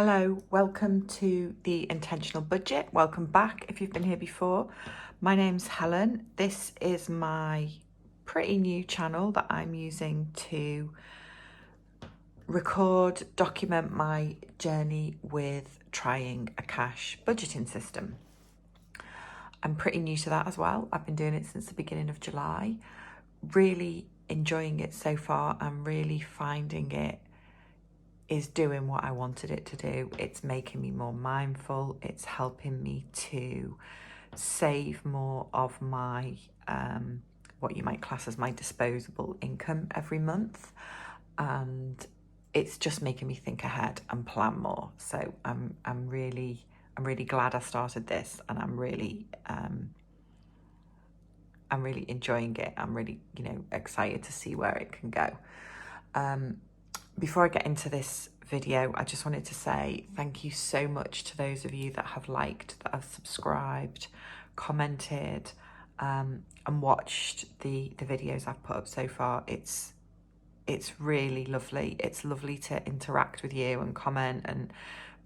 Hello, welcome to the Intentional Budget. Welcome back if you've been here before. My name's Helen. This is my pretty new channel that I'm using to record, document my journey with trying a cash budgeting system. I'm pretty new to that as well. I've been doing it since the beginning of July. Really enjoying it so far. I'm really finding it is doing what I wanted it to do. It's making me more mindful. It's helping me to save more of my, what you might class as my disposable income every month. And it's just making me think ahead and plan more. So I'm really glad I started this, and I'm really enjoying it. I'm really, excited to see where it can go. Before I get into this video, I just wanted to say thank you so much to those of you that have liked, that have subscribed, commented, and watched the videos I've put up so far. It's really lovely. It's lovely to interact with you and comment and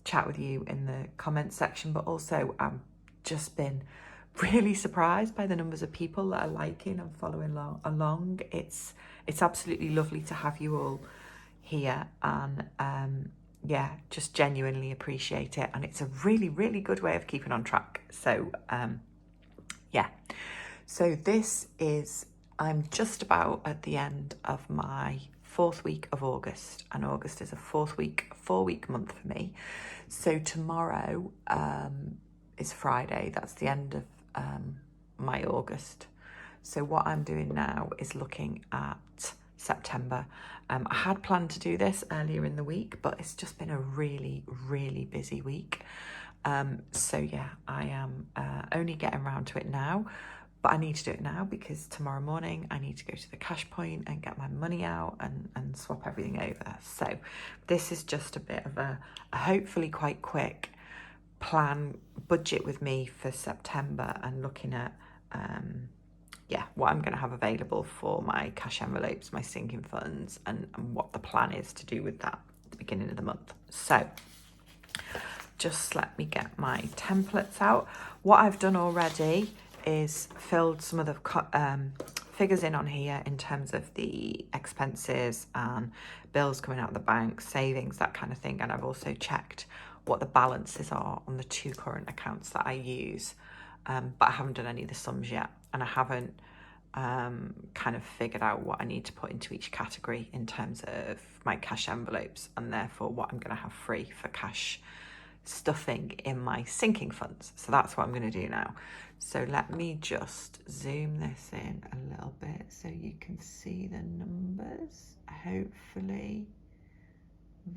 chat with you in the comment section, but also I've just been really surprised by the numbers of people that are liking and following along. It's absolutely lovely to have you all here, and yeah, just genuinely appreciate it, and it's a really good way of keeping on track. So yeah, so I'm just about at the end of my 4th week of August, and August is a 4-week month for me. So tomorrow is Friday. That's the end of my August. So what I'm doing now is looking at September. I had planned to do this earlier in the week, but it's just been a really busy week. So yeah, I am only getting around to it now, but I need to do it now because tomorrow morning I need to go to the cash point and get my money out and swap everything over. So this is just a bit of a hopefully quite quick budget with me for September, and looking at what I'm going to have available for my cash envelopes, my sinking funds, and what the plan is to do with that at the beginning of the month. So just let me get my templates out. What I've done already is filled some of the figures in on here in terms of the expenses and bills coming out of the bank, savings, that kind of thing. And I've also checked what the balances are on the 2 current accounts that I use, but I haven't done any of the sums yet, and I haven't kind of figured out what I need to put into each category in terms of my cash envelopes, and therefore what I'm going to have free for cash stuffing in my sinking funds. So that's what I'm going to do now. So let me just zoom this in a little bit so you can see the numbers. Hopefully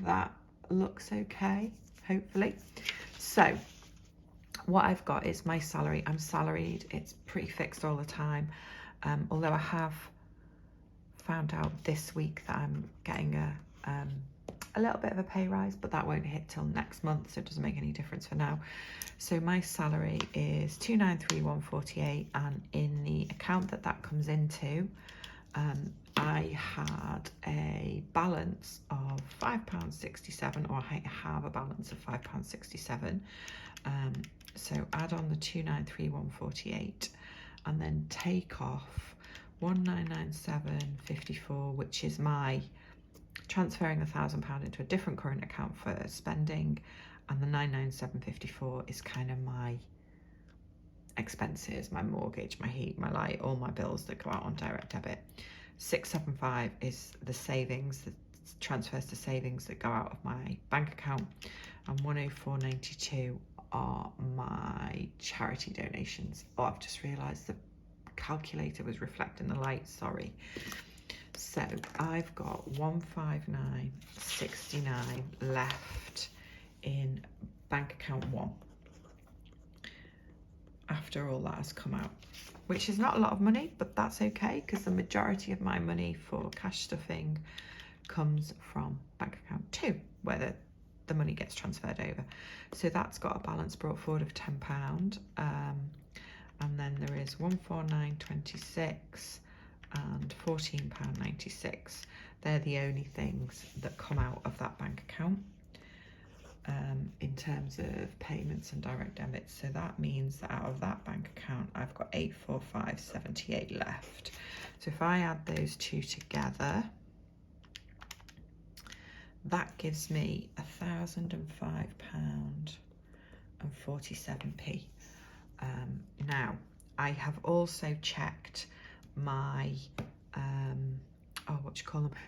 that looks okay, hopefully. So what I've got is my salary. I'm salaried. It's pretty fixed all the time. Although I have found out this week that I'm getting a little bit of a pay rise, but that won't hit till next month, so it doesn't make any difference for now. So my salary is 293,148, and in the account that comes into, I had a balance of £5.67, or I have a balance of £5.67. So add on the 293,148, and then take off 1997.54, which is my transferring £1,000 into a different current account for spending, and the 997.54 is kind of my expenses, my mortgage, my heat, my light, all my bills that go out on direct debit. 675 is the savings, the transfers to savings that go out of my bank account, and 104.92 are my charity donations. Oh, I've just realised the calculator was reflecting the light, sorry. So I've got 159.69 left in bank account 1 after all that has come out, which is not a lot of money, but that's okay because the majority of my money for cash stuffing comes from bank account 2, where the money gets transferred over. So that's got a balance brought forward of £10, and then there is 149.26 and £14.96. They're the only things that come out of that bank account. in terms of payments and direct debits. So that means that out of that bank account, I've got 845.78 left. So if I add those two together, that gives me £1,005.47. Now, I have also checked my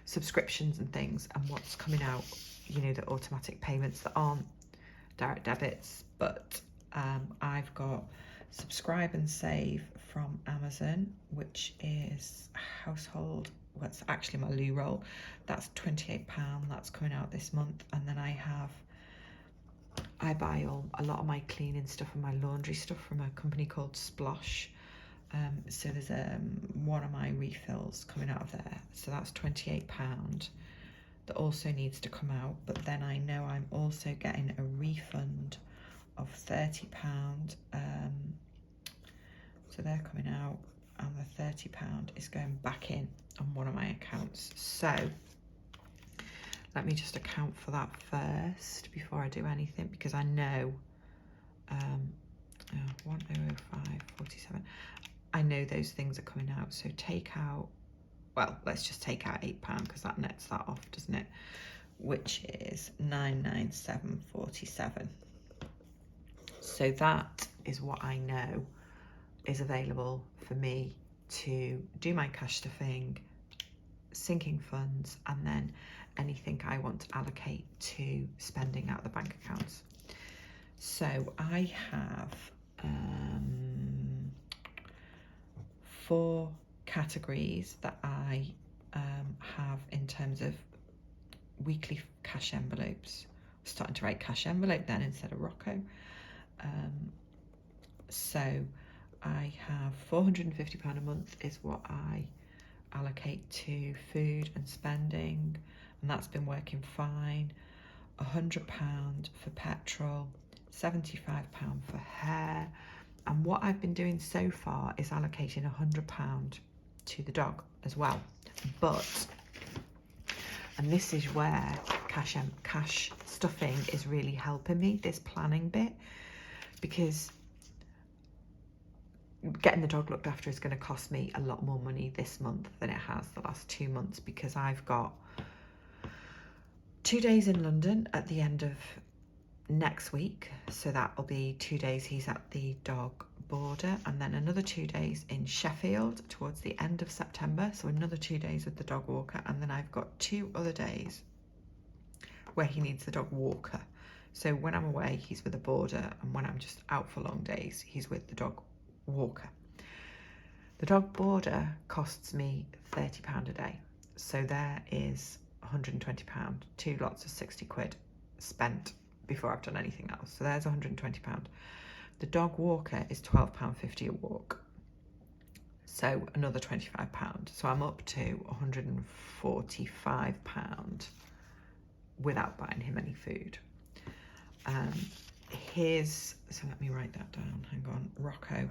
subscriptions and things, and what's coming out, you know, the automatic payments that aren't direct debits, but I've got subscribe and save from Amazon, which is household, well, it's actually my loo roll, that's £28, that's coming out this month. And then I buy a lot of my cleaning stuff and my laundry stuff from a company called Splosh. So there's one of my refills coming out of there, so that's £28 that also needs to come out. But then I know I'm also getting a refund of £30, so they're coming out, and the £30 is going back in on one of my accounts. So let me just account for that first before I do anything, because I know 1005.47, I know those things are coming out. So take out, well, let's just take out £8 because that nets that off, doesn't it? Which is 997.47. So that is what I know is available for me to do my cash stuffing, sinking funds, and then anything I want to allocate to spending out the bank accounts. So I have 4 categories that I have in terms of weekly cash envelopes. I'm starting to write cash envelope then instead of Rocco. So I have £450 a month is what I allocate to food and spending, and that's been working fine. £100 for petrol, £75 for hair, and what I've been doing so far is allocating £100 to the dog as well. But, and this is where cash stuffing is really helping me, this planning bit, because getting the dog looked after is going to cost me a lot more money this month than it has the last 2 months, because I've got 2 days in London at the end of next week, so that'll be 2 days he's at the dog border, and then another 2 days in Sheffield towards the end of September, so another 2 days with the dog walker, and then I've got 2 other days where he needs the dog walker. So when I'm away, he's with the border, and when I'm just out for long days, he's with the dog walker. The dog border costs me £30 a day, so there is £120, 2 lots of 60 quid spent before I've done anything else. So there's £120. The dog walker is £12.50 a walk, so another £25. So I'm up to £145 without buying him any food. So let me write that down, hang on. Rocco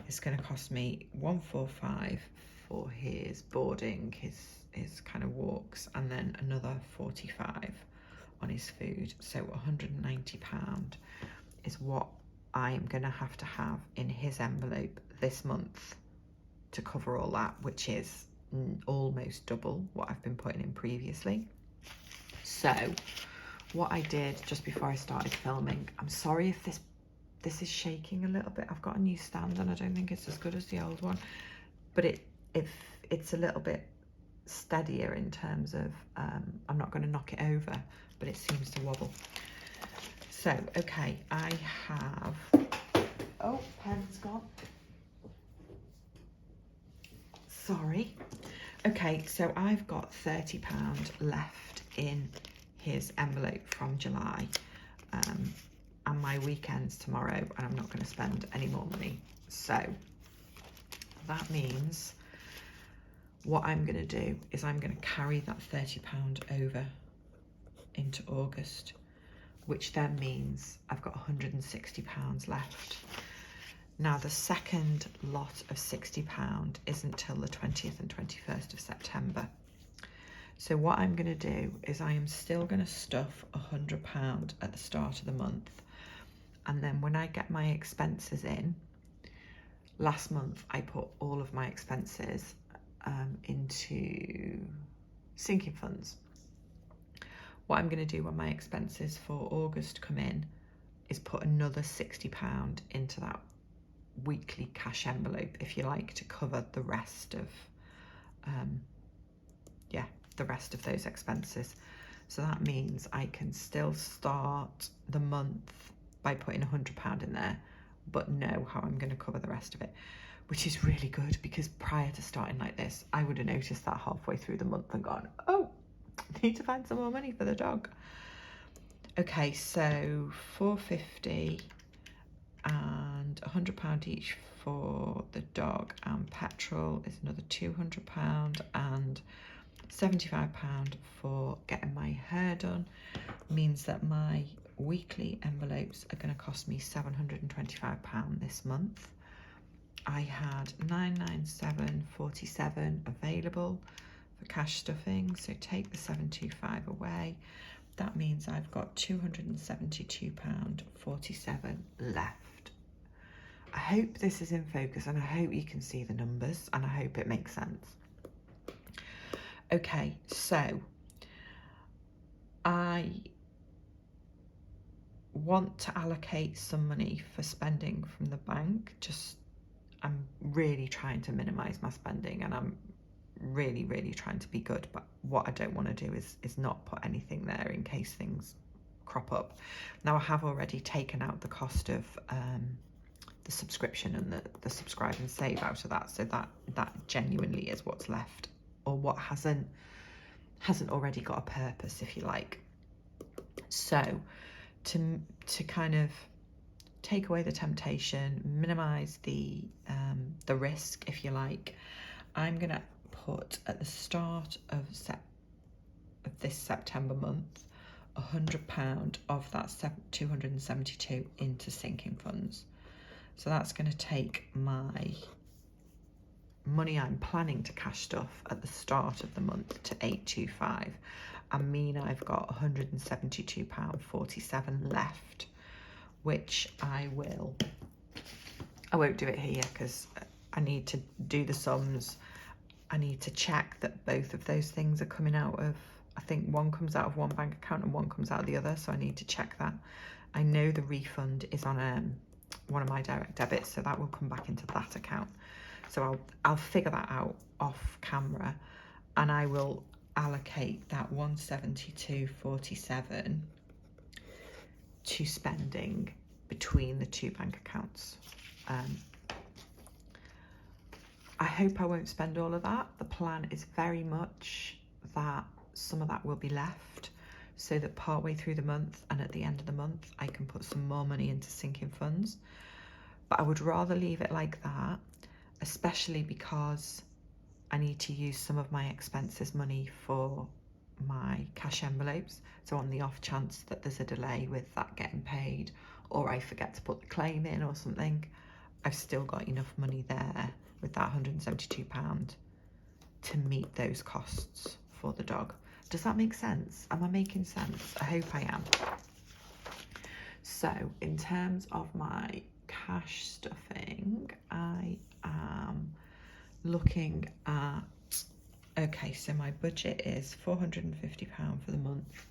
is going to cost me £145 for his boarding, his kind of walks, and then another £45 on his food. So £190 is what I am going to have in his envelope this month to cover all that, which is almost double what I've been putting in previously. So what I did just before I started filming, I'm sorry if this is shaking a little bit. I've got a new stand and I don't think it's as good as the old one, but it's a little bit steadier in terms of I'm not going to knock it over, but it seems to wobble. So okay, I have, oh, pen's gone, sorry. Okay, so I've got £30 left in his envelope from July, and my weekend's tomorrow, and I'm not going to spend any more money. So that means what I'm going to do is I'm going to carry that £30 over into August, which then means I've got £160 left. Now the second lot of £60 isn't till the 20th and 21st of September. So what I'm going to do is I am still going to stuff £100 at the start of the month. And then when I get my expenses in, last month I put all of my expenses into sinking funds. What I'm going to do when my expenses for August come in is put another £60 into that weekly cash envelope, if you like, to cover the rest of the rest of those expenses. So that means I can still start the month by putting £100 in there, but know how I'm going to cover the rest of it, which is really good, because prior to starting like this, I would have noticed that halfway through the month and gone, oh, I need to find some more money for the dog. Okay, so £450 and £100 each for the dog, and petrol is another £200, and £75 for getting my hair done means that my weekly envelopes are going to cost me £725 this month. I had £997.47 available for cash stuffing, so take the £725 away. That means I've got £272.47 left. I hope this is in focus, and I hope you can see the numbers, and I hope it makes sense. Okay, so I want to allocate some money for spending from the bank. I'm really trying to minimize my spending, and I'm really trying to be good, but what I don't want to do is not put anything there in case things crop up. Now, I have already taken out the cost of the subscription and the subscribe and save out of that, so that genuinely is what's left, or what hasn't already got a purpose, if you like. So to kind of take away the temptation, minimize the risk, if you like, I'm gonna put at the start of this September month £100 of that 272 into sinking funds. So that's going to take my money I'm planning to cash stuff at the start of the month to 825, and mean I've got £172.47 left, which I won't do it here because I need to do the sums. I need to check that both of those things are coming out of, I think one comes out of one bank account and one comes out of the other, so I need to check that. I know the refund is on one of my direct debits, so that will come back into that account. So I'll figure that out off camera, and I will allocate that 172.47 to spending between the two bank accounts. I hope I won't spend all of that. The plan is very much that some of that will be left, so that partway through the month and at the end of the month I can put some more money into sinking funds. But I would rather leave it like that, especially because I need to use some of my expenses money for my cash envelopes. So on the off chance that there's a delay with that getting paid, or I forget to put the claim in or something, I've still got enough money there with that £172 to meet those costs for the dog. Does that make sense? Am I making sense? I hope I am. So in terms of my cash stuffing, I am looking at, okay, so my budget is £450 for the month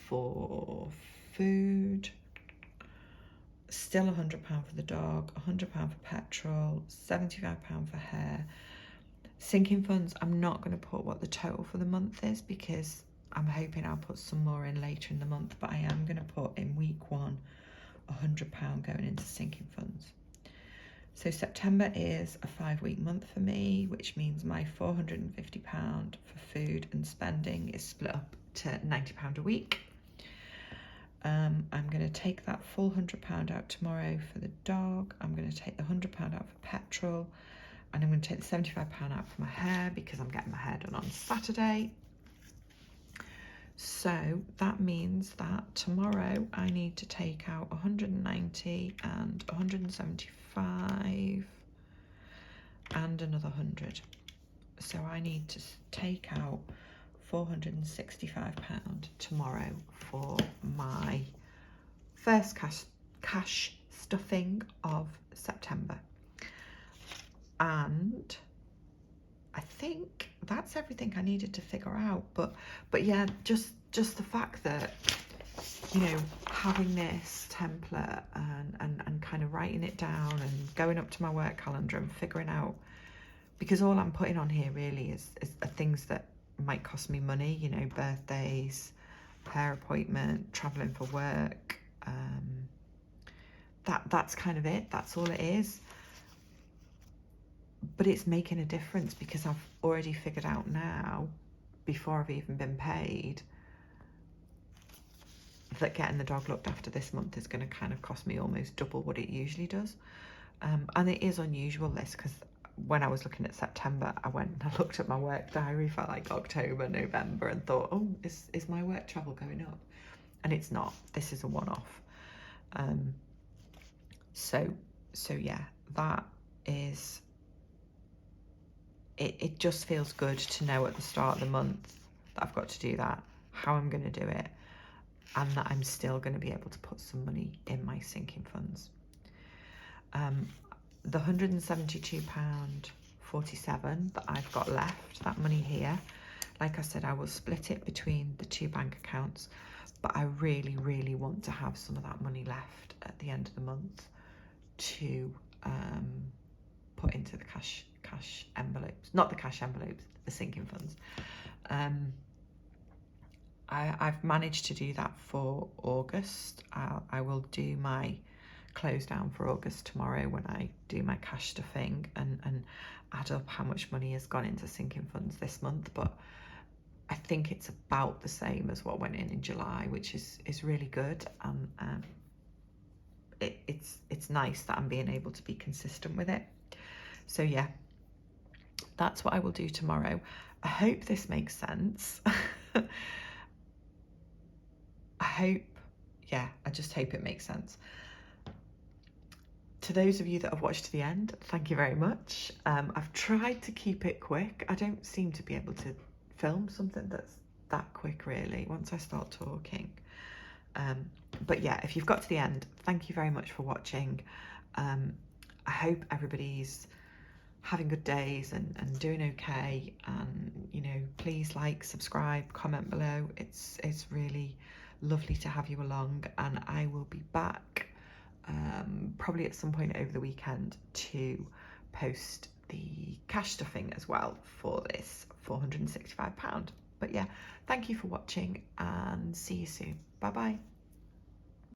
for food, still £100 for the dog, £100 for petrol, £75 for hair. Sinking funds, I'm not going to put what the total for the month is because I'm hoping I'll put some more in later in the month, but I am going to put in week one £100 going into sinking funds. So September is a 5-week month for me, which means my £450 for food and spending is split up to £90 a week. I'm going to take that full £100 out tomorrow for the dog. I'm going to take the £100 out for petrol, and I'm going to take the £75 out for my hair because I'm getting my hair done on Saturday. So that means that tomorrow I need to take out 190 and 175 and another 100. So I need to take out £465 tomorrow for my first cash stuffing of September. And I think that's everything I needed to figure out. But yeah, just the fact that, you know, having this template and kind of writing it down and going up to my work calendar and figuring out, because all I'm putting on here really is things that might cost me money, you know, birthdays, hair appointment, traveling for work. That's kind of it. That's all it is. But it's making a difference because I've already figured out now, before I've even been paid, that getting the dog looked after this month is going to kind of cost me almost double what it usually does. And it is unusual, this, because when I was looking at September, I went and I looked at my work diary for like October, November, and thought, oh, is my work travel going up? And it's not. This is a one-off. So yeah, that is, it just feels good to know at the start of the month that I've got to do that, how I'm going to do it, and that I'm still going to be able to put some money in my sinking funds. The £172.47 that I've got left, that money here, like I said, I will split it between the two bank accounts, but I really, really want to have some of that money left at the end of the month to put into the cash envelopes, not the cash envelopes, the sinking funds. I've managed to do that for August. I will do my close down for August tomorrow when I do my cash stuffing and add up how much money has gone into sinking funds this month. But I think it's about the same as what went in July, which is really good. And it's nice that I'm being able to be consistent with it. So yeah, that's what I will do tomorrow. I hope this makes sense. I just hope it makes sense. To those of you that have watched to the end, thank you very much. I've tried to keep it quick. I don't seem to be able to film something that's that quick really once I start talking. But yeah, if you've got to the end, thank you very much for watching. I hope everybody's having good days and doing okay. And, you know, please like, subscribe, comment below. It's really lovely to have you along, and I will be back probably at some point over the weekend to post the cash stuffing as well for this £465. But yeah, thank you for watching and see you soon. Bye bye.